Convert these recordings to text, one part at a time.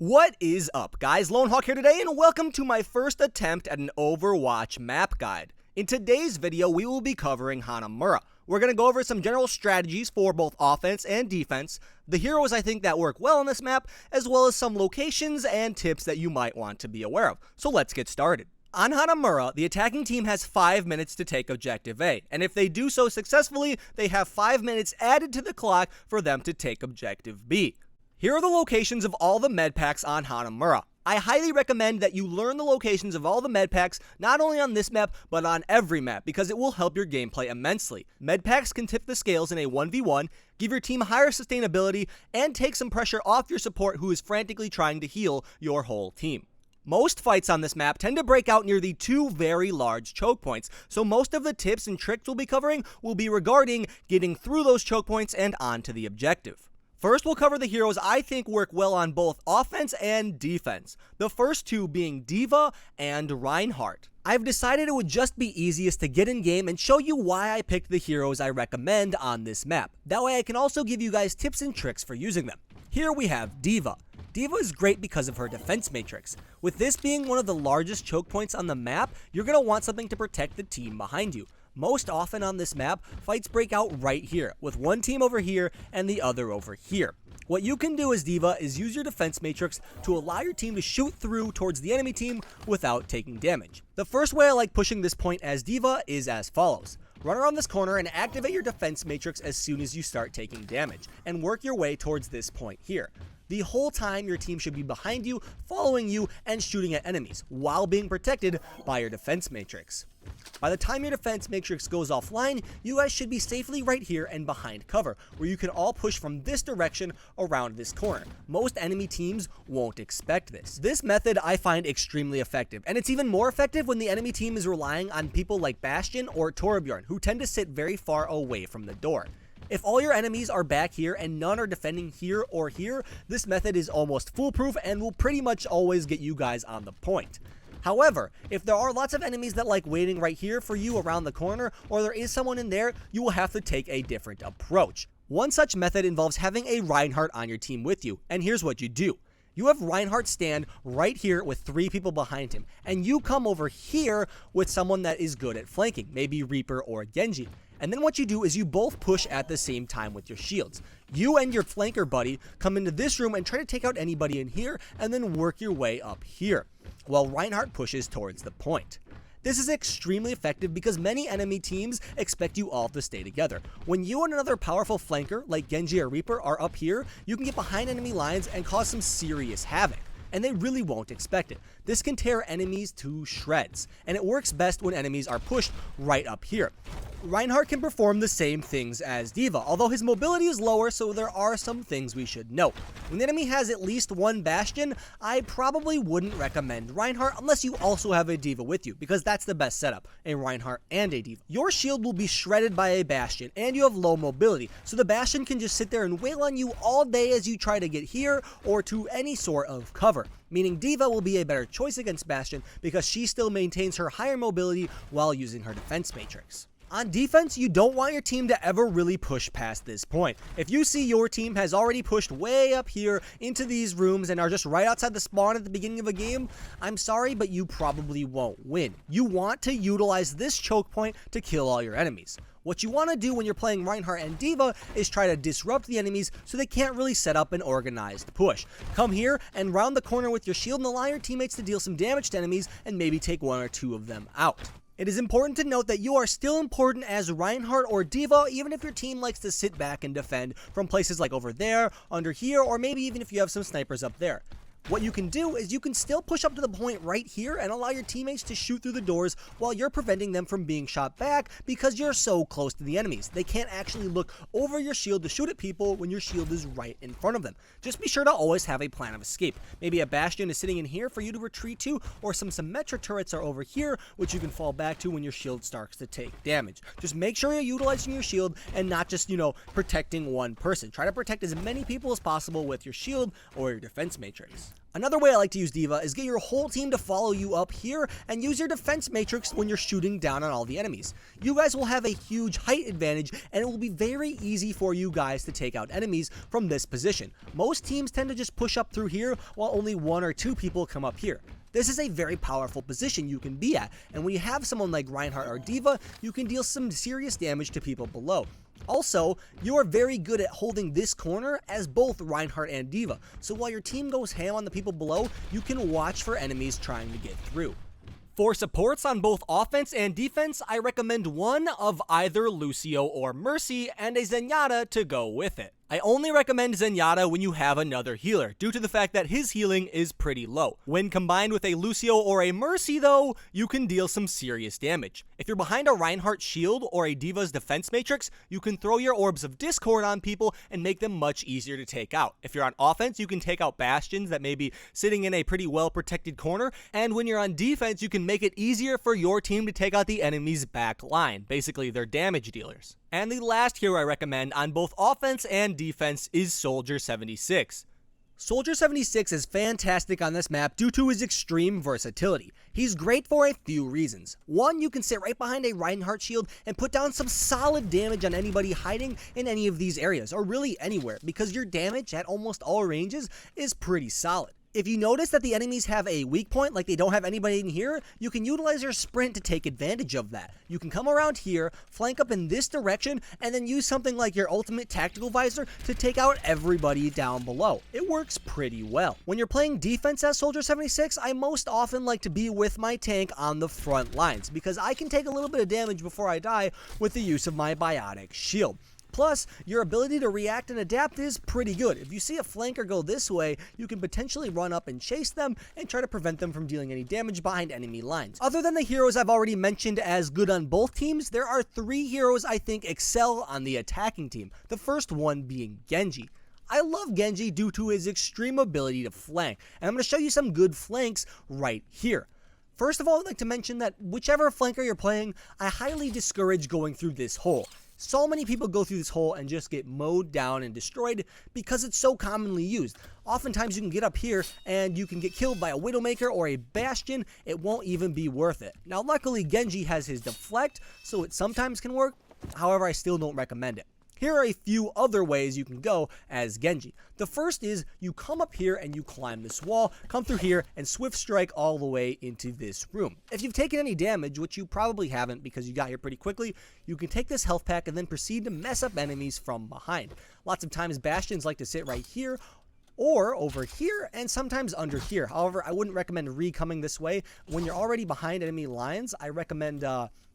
What is up, guys? Lone Hawk here today, and welcome to my first attempt at an Overwatch map guide. In today's video, we will be covering Hanamura. We're going to go over some general strategies for both offense and defense, the heroes I think that work well on this map, as well as some locations and tips that you might want to be aware of. So let's get started. On Hanamura, the attacking team has 5 minutes to take Objective A, and if they do so successfully, they have 5 minutes added to the clock for them to take Objective B. Here are the locations of all the med packs on Hanamura. I highly recommend that you learn the locations of all the med packs, not only on this map, but on every map, because it will help your gameplay immensely. Med packs can tip the scales in a 1v1, give your team higher sustainability, and take some pressure off your support who is frantically trying to heal your whole team. Most fights on this map tend to break out near the 2 very large choke points, so most of the tips and tricks we'll be covering will be regarding getting through those choke points and onto the objective. First, we'll cover the heroes I think work well on both offense and defense, the first two being Deva and Reinhardt. I've decided it would just be easiest to get in game and show you why I picked the heroes I recommend on this map. That way I can also give you guys tips and tricks for using them. Here we have Deva. Deva is great because of her defense matrix. With this being one of the largest choke points on the map, you're going to want something to protect the team behind you. Most often on this map, fights break out right here, with one team over here and the other over here. What you can do as Deva is use your defense matrix to allow your team to shoot through towards the enemy team without taking damage. The first way I like pushing this point as Deva is as follows. Run around this corner and activate your defense matrix as soon as you start taking damage, and work your way towards this point here. The whole time your team should be behind you, following you, and shooting at enemies, while being protected by your defense matrix. By the time your defense matrix goes offline, you guys should be safely right here and behind cover, where you can all push from this direction around this corner. Most enemy teams won't expect this. This method I find extremely effective, and it's even more effective when the enemy team is relying on people like Bastion or Torbjorn, who tend to sit very far away from the door. If all your enemies are back here and none are defending here or here, this method is almost foolproof and will pretty much always get you guys on the point. However, if there are lots of enemies that like waiting right here for you around the corner, or there is someone in there, you will have to take a different approach. One such method involves having a Reinhardt on your team with you, and here's what you do. You have Reinhardt stand right here with 3 people behind him, and you come over here with someone that is good at flanking, maybe Reaper or Genji. And then what you do is you both push at the same time with your shields. You and your flanker buddy come into this room and try to take out anybody in here, and then work your way up here, while Reinhardt pushes towards the point. This is extremely effective because many enemy teams expect you all to stay together. When you and another powerful flanker like Genji or Reaper are up here, you can get behind enemy lines and cause some serious havoc, and they really won't expect it. This can tear enemies to shreds, and it works best when enemies are pushed right up here. Reinhardt can perform the same things as Deva, although his mobility is lower, so there are some things we should note. When the enemy has at least one Bastion, I probably wouldn't recommend Reinhardt unless you also have a Deva with you, because that's the best setup, a Reinhardt and a Deva. Your shield will be shredded by a Bastion, and you have low mobility, so the Bastion can just sit there and wail on you all day as you try to get here or to any sort of cover. Meaning Deva will be a better choice against Bastion because she still maintains her higher mobility while using her defense matrix. On defense, you don't want your team to ever really push past this point. If you see your team has already pushed way up here into these rooms and are just right outside the spawn at the beginning of a game, I'm sorry, but you probably won't win. You want to utilize this choke point to kill all your enemies. What you want to do when you're playing Reinhardt and Deva is try to disrupt the enemies so they can't really set up an organized push. Come here and round the corner with your shield and allow your teammates to deal some damage to enemies and maybe take 1 or 2 of them out. It is important to note that you are still important as Reinhardt or Deva, even if your team likes to sit back and defend from places like over there, under here, or maybe even if you have some snipers up there. What you can do is you can still push up to the point right here and allow your teammates to shoot through the doors while you're preventing them from being shot back because you're so close to the enemies. They can't actually look over your shield to shoot at people when your shield is right in front of them. Just be sure to always have a plan of escape. Maybe a Bastion is sitting in here for you to retreat to, or some Symmetra turrets are over here which you can fall back to when your shield starts to take damage. Just make sure you're utilizing your shield and not just, protecting one person. Try to protect as many people as possible with your shield or your defense matrix. Another way I like to use Deva is get your whole team to follow you up here and use your defense matrix when you're shooting down on all the enemies. You guys will have a huge height advantage and it will be very easy for you guys to take out enemies from this position. Most teams tend to just push up through here while only 1 or 2 people come up here. This is a very powerful position you can be at, and when you have someone like Reinhardt or Deva, you can deal some serious damage to people below. Also, you are very good at holding this corner as both Reinhardt and Deva, so while your team goes ham on the people below, you can watch for enemies trying to get through. For supports on both offense and defense, I recommend one of either Lucio or Mercy and a Zenyatta to go with it. I only recommend Zenyatta when you have another healer, due to the fact that his healing is pretty low. When combined with a Lucio or a Mercy though, you can deal some serious damage. If you're behind a Reinhardt shield or a Deva's defense matrix, you can throw your orbs of discord on people and make them much easier to take out. If you're on offense, you can take out Bastions that may be sitting in a pretty well protected corner, and when you're on defense, you can make it easier for your team to take out the enemy's back line, basically their damage dealers. And the last hero I recommend on both offense and defense is Soldier 76. Soldier 76 is fantastic on this map due to his extreme versatility. He's great for a few reasons. One, you can sit right behind a Reinhardt shield and put down some solid damage on anybody hiding in any of these areas, or really anywhere, because your damage at almost all ranges is pretty solid. If you notice that the enemies have a weak point, like they don't have anybody in here, you can utilize your sprint to take advantage of that. You can come around here, flank up in this direction, and then use something like your ultimate tactical visor to take out everybody down below. It works pretty well. When you're playing defense as Soldier 76, I most often like to be with my tank on the front lines, because I can take a little bit of damage before I die with the use of my biotic shield. Plus, your ability to react and adapt is pretty good. If you see a flanker go this way, you can potentially run up and chase them and try to prevent them from dealing any damage behind enemy lines. Other than the heroes I've already mentioned as good on both teams, there are 3 heroes I think excel on the attacking team. The first one being Genji. I love Genji due to his extreme ability to flank, and I'm going to show you some good flanks right here. First of all, I'd like to mention that whichever flanker you're playing, I highly discourage going through this hole. So many people go through this hole and just get mowed down and destroyed because it's so commonly used. Oftentimes you can get up here and you can get killed by a Widowmaker or a Bastion. It won't even be worth it. Now luckily Genji has his deflect, so it sometimes can work. However, I still don't recommend it. Here are a few other ways you can go as Genji. The first is you come up here and you climb this wall, come through here, and swift strike all the way into this room. If you've taken any damage, which you probably haven't because you got here pretty quickly, you can take this health pack and then proceed to mess up enemies from behind. Lots of times Bastions like to sit right here, or over here, and sometimes under here. However, I wouldn't recommend re-coming this way. When you're already behind enemy lines, I recommend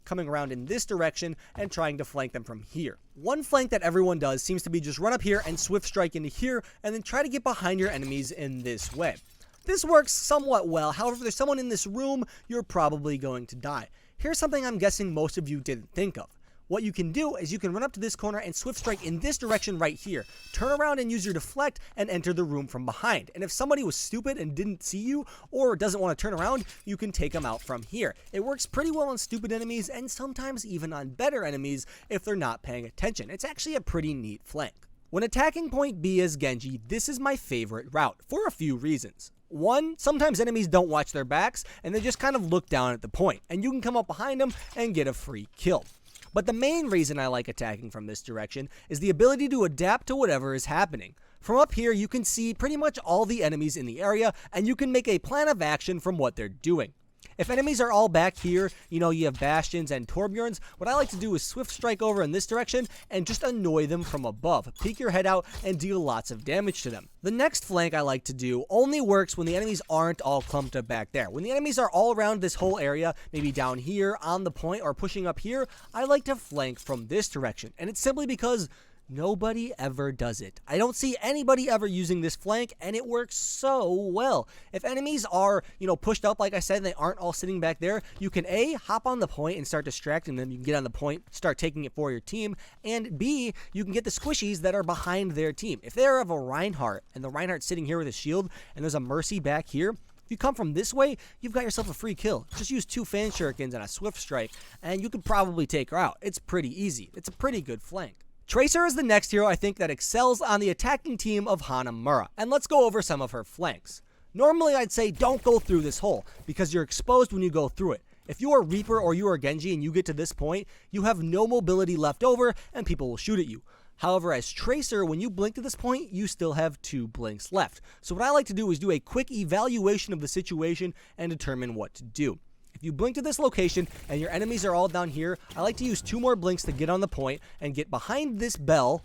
coming around in this direction and trying to flank them from here. One flank that everyone does seems to be just run up here and swift strike into here, and then try to get behind your enemies in this way. This works somewhat well. However, if there's someone in this room, you're probably going to die. Here's something I'm guessing most of you didn't think of. What you can do is you can run up to this corner and swift strike in this direction right here. Turn around and use your deflect and enter the room from behind. And if somebody was stupid and didn't see you or doesn't want to turn around, you can take them out from here. It works pretty well on stupid enemies and sometimes even on better enemies if they're not paying attention. It's actually a pretty neat flank. When attacking point B as Genji, this is my favorite route for a few reasons. One, sometimes enemies don't watch their backs and they just kind of look down at the point, and you can come up behind them and get a free kill. But the main reason I like attacking from this direction is the ability to adapt to whatever is happening. From up here, you can see pretty much all the enemies in the area, and you can make a plan of action from what they're doing. If enemies are all back here, you have Bastions and Torbjorns, what I like to do is swift strike over in this direction and just annoy them from above. Peek your head out and deal lots of damage to them. The next flank I like to do only works when the enemies aren't all clumped up back there. When the enemies are all around this whole area, maybe down here, on the point, or pushing up here, I like to flank from this direction. And it's simply because nobody ever does it. I don't see anybody ever using this flank, and it works so well. If enemies are, pushed up, like I said, and they aren't all sitting back there, you can A, hop on the point and start distracting them. You can get on the point, start taking it for your team, and B, you can get the squishies that are behind their team. If they have a Reinhardt, and the Reinhardt's sitting here with a shield, and there's a Mercy back here, if you come from this way, you've got yourself a free kill. Just use 2 fan shurikens and a swift strike, and you could probably take her out. It's pretty easy. It's a pretty good flank. Tracer is the next hero I think that excels on the attacking team of Hanamura, and let's go over some of her flanks. Normally I'd say don't go through this hole because you're exposed when you go through it. If you are Reaper or you are Genji and you get to this point, you have no mobility left over and people will shoot at you. However, as Tracer, when you blink to this point, you still have 2 blinks left. So what I like to do is do a quick evaluation of the situation and determine what to do. If you blink to this location and your enemies are all down here, I like to use 2 more blinks to get on the point and get behind this bell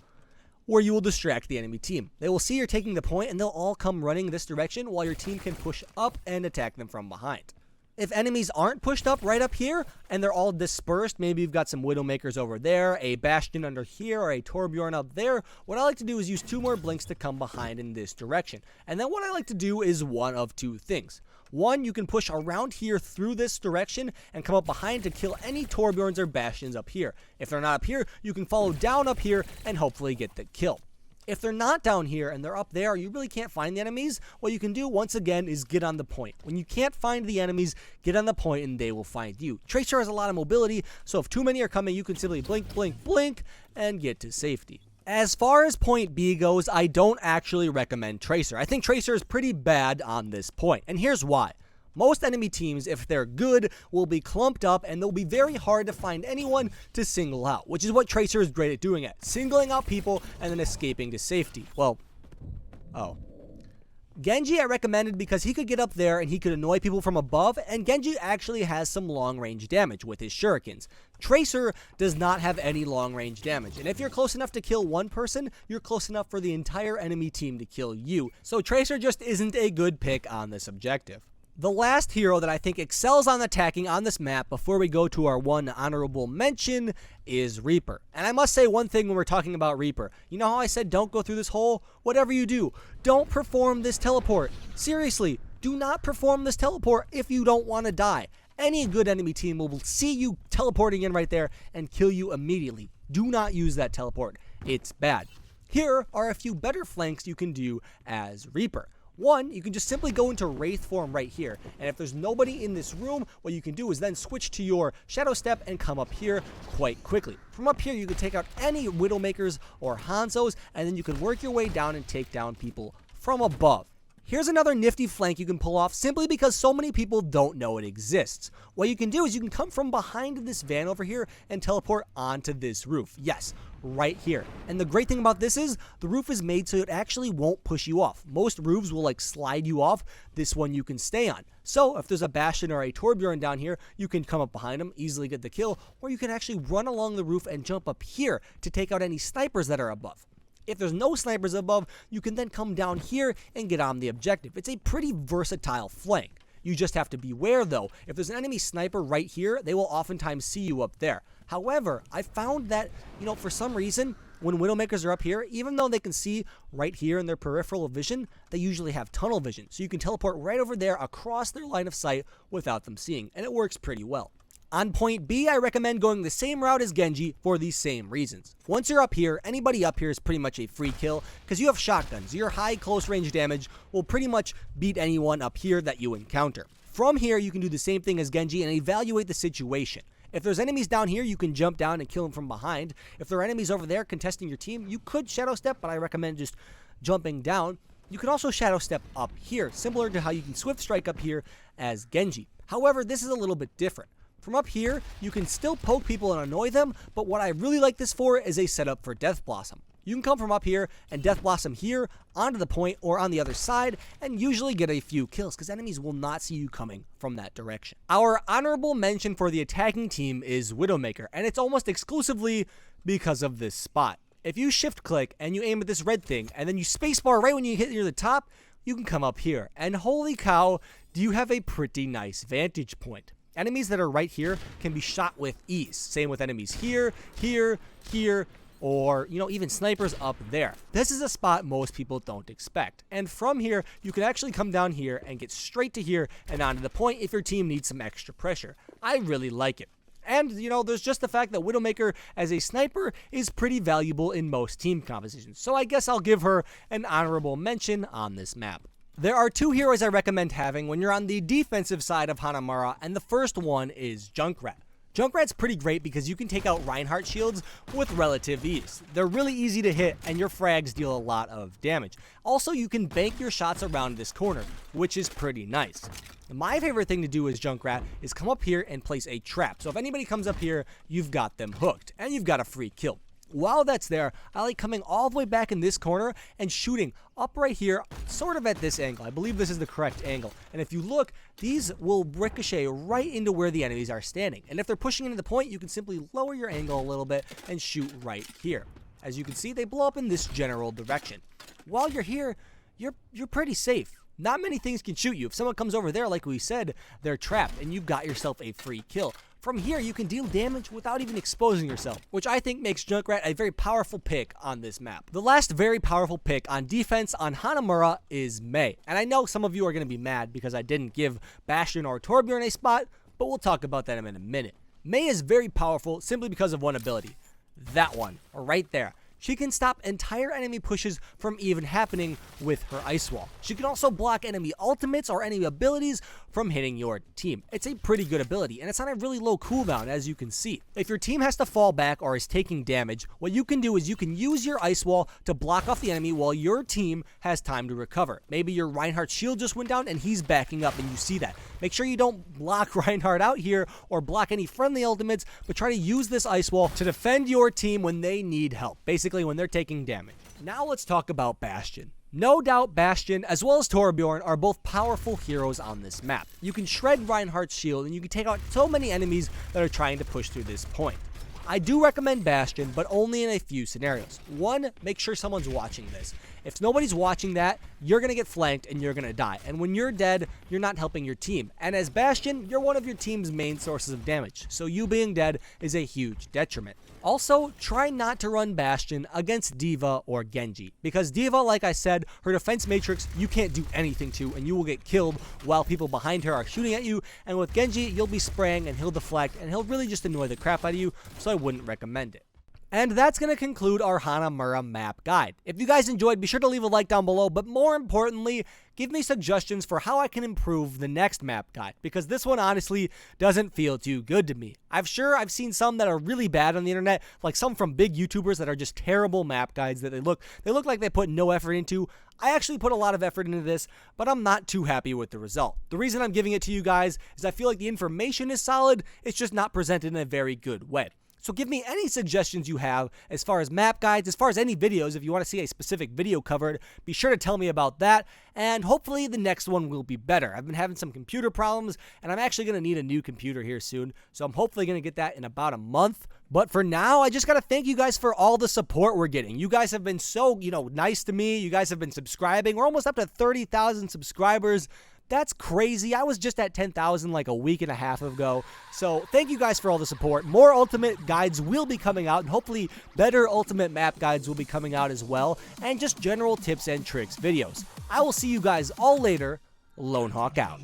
where you will distract the enemy team. They will see you're taking the point and they'll all come running this direction while your team can push up and attack them from behind. If enemies aren't pushed up right up here and they're all dispersed, maybe you've got some Widowmakers over there, a Bastion under here, or a Torbjorn up there, what I like to do is use 2 more blinks to come behind in this direction. And then what I like to do is one of 2 things. One, you can push around here through this direction and come up behind to kill any Torbjorns or Bastions up here. If they're not up here, you can follow down up here and hopefully get the kill. If they're not down here and they're up there, you really can't find the enemies, what you can do once again is get on the point. When you can't find the enemies, get on the point and they will find you. Tracer has a lot of mobility, so if too many are coming, you can simply blink, blink, blink, and get to safety. As far as point B goes, I don't actually recommend Tracer. I think Tracer is pretty bad on this point, and here's why. Most enemy teams, if they're good, will be clumped up and they'll be very hard to find anyone to single out, which is what Tracer is great at doing singling out people and then escaping to safety. Genji I recommended because he could get up there and he could annoy people from above, and Genji actually has some long-range damage with his shurikens. Tracer does not have any long-range damage, and if you're close enough to kill one person, you're close enough for the entire enemy team to kill you, so Tracer just isn't a good pick on this objective. The last hero that I think excels on attacking on this map before we go to our one honorable mention is Reaper. And I must say one thing when we're talking about Reaper. You know how I said don't go through this hole? Whatever you do, don't perform this teleport. Seriously, do not perform this teleport if you don't want to die. Any good enemy team will see you teleporting in right there and kill you immediately. Do not use that teleport. It's bad. Here are a few better flanks you can do as Reaper. One, you can just simply go into Wraith form right here, and if there's nobody in this room, what you can do is then switch to your Shadow Step and come up here quite quickly. From up here, you can take out any Widowmakers or Hanzos, and then you can work your way down and take down people from above. Here's another nifty flank you can pull off simply because so many people don't know it exists. What you can do is you can come from behind this van over here and teleport onto this roof. Yes, right here. And the great thing about this is the roof is made so it actually won't push you off. Most roofs will slide you off. This one you can stay on. So if there's a Bastion or a Torbjorn down here, you can come up behind them, easily get the kill, or you can actually run along the roof and jump up here to take out any snipers that are above. If there's no snipers above, you can then come down here and get on the objective. It's a pretty versatile flank. You just have to beware though. If there's an enemy sniper right here, they will oftentimes see you up there. However, I found that, for some reason, when Widowmakers are up here, even though they can see right here in their peripheral vision, they usually have tunnel vision. So you can teleport right over there across their line of sight without them seeing, and it works pretty well. On point B, I recommend going the same route as Genji for these same reasons. Once you're up here, anybody up here is pretty much a free kill because you have shotguns. Your high close range damage will pretty much beat anyone up here that you encounter. From here, you can do the same thing as Genji and evaluate the situation. If there's enemies down here, you can jump down and kill them from behind. If there are enemies over there contesting your team, you could Shadow Step, but I recommend just jumping down. You can also Shadow Step up here, similar to how you can Swift Strike up here as Genji. However, this is a little bit different. From up here, you can still poke people and annoy them, but what I really like this for is a setup for Death Blossom. You can come from up here and Death Blossom here onto the point or on the other side and usually get a few kills because enemies will not see you coming from that direction. Our honorable mention for the attacking team is Widowmaker, and it's almost exclusively because of this spot. If you shift click and you aim at this red thing and then you spacebar right when you hit near the top, you can come up here. And holy cow, do you have a pretty nice vantage point. Enemies that are right here can be shot with ease. Same with enemies here, here, here, or, even snipers up there. This is a spot most people don't expect. And from here, you can actually come down here and get straight to here and onto the point if your team needs some extra pressure. I really like it. And, there's just the fact that Widowmaker as a sniper is pretty valuable in most team compositions. So I guess I'll give her an honorable mention on this map. There are 2 heroes I recommend having when you're on the defensive side of Hanamura, and the first one is Junkrat. Junkrat's pretty great because you can take out Reinhardt shields with relative ease. They're really easy to hit and your frags deal a lot of damage. Also, you can bank your shots around this corner, which is pretty nice. My favorite thing to do as Junkrat is come up here and place a trap. So if anybody comes up here, you've got them hooked and you've got a free kill. While that's there, I like coming all the way back in this corner and shooting up right here, sort of at this angle. I believe this is the correct angle. And if you look, these will ricochet right into where the enemies are standing. And if they're pushing into the point, you can simply lower your angle a little bit and shoot right here. As you can see, they blow up in this general direction. While you're here, you're pretty safe. Not many things can shoot you. If someone comes over there, like we said, they're trapped and you've got yourself a free kill. From here, you can deal damage without even exposing yourself, which I think makes Junkrat a very powerful pick on this map. The last very powerful pick on defense on Hanamura is Mei. And I know some of you are going to be mad because I didn't give Bastion or Torbjorn a spot, but we'll talk about that in a minute. Mei is very powerful simply because of one ability. That one, right there. She can stop entire enemy pushes from even happening with her ice wall. She can also block enemy ultimates or enemy abilities from hitting your team. It's a pretty good ability, and it's on a really low cooldown, as you can see. If your team has to fall back or is taking damage, what you can do is you can use your ice wall to block off the enemy while your team has time to recover. Maybe your Reinhardt shield just went down and he's backing up, and you see that. Make sure you don't block Reinhardt out here or block any friendly ultimates, but try to use this ice wall to defend your team when they need help. Basically, when they're taking damage. Now let's talk about Bastion. No doubt Bastion as well as Torbjorn are both powerful heroes on this map. You can shred Reinhardt's shield and you can take out so many enemies that are trying to push through this point. I do recommend Bastion, but only in a few scenarios. One, make sure someone's watching this. If nobody's watching that, you're going to get flanked and you're going to die. And when you're dead, you're not helping your team. And as Bastion, you're one of your team's main sources of damage. So you being dead is a huge detriment. Also, try not to run Bastion against Deva or Genji. Because Deva, like I said, her defense matrix, you can't do anything to, and you will get killed while people behind her are shooting at you. And with Genji, you'll be spraying and he'll deflect, and he'll really just annoy the crap out of you, so I wouldn't recommend it. And that's going to conclude our Hanamura map guide. If you guys enjoyed, be sure to leave a like down below, but more importantly, give me suggestions for how I can improve the next map guide, because this one honestly doesn't feel too good to me. I've seen some that are really bad on the internet, like some from big YouTubers that are just terrible map guides that they look like they put no effort into. I actually put a lot of effort into this, but I'm not too happy with the result. The reason I'm giving it to you guys is I feel like the information is solid, it's just not presented in a very good way. So give me any suggestions you have as far as map guides, as far as any videos. If you want to see a specific video covered, be sure to tell me about that. And hopefully the next one will be better. I've been having some computer problems, and I'm actually going to need a new computer here soon. So I'm hopefully going to get that in about a month. But for now, I just got to thank you guys for all the support we're getting. You guys have been so, nice to me. You guys have been subscribing. We're almost up to 30,000 subscribers. That's crazy. I was just at 10,000 like a week and a half ago. So thank you guys for all the support. More Ultimate guides will be coming out, and hopefully better Ultimate map guides will be coming out as well, and just general tips and tricks videos. I will see you guys all later. Lone Hawk out.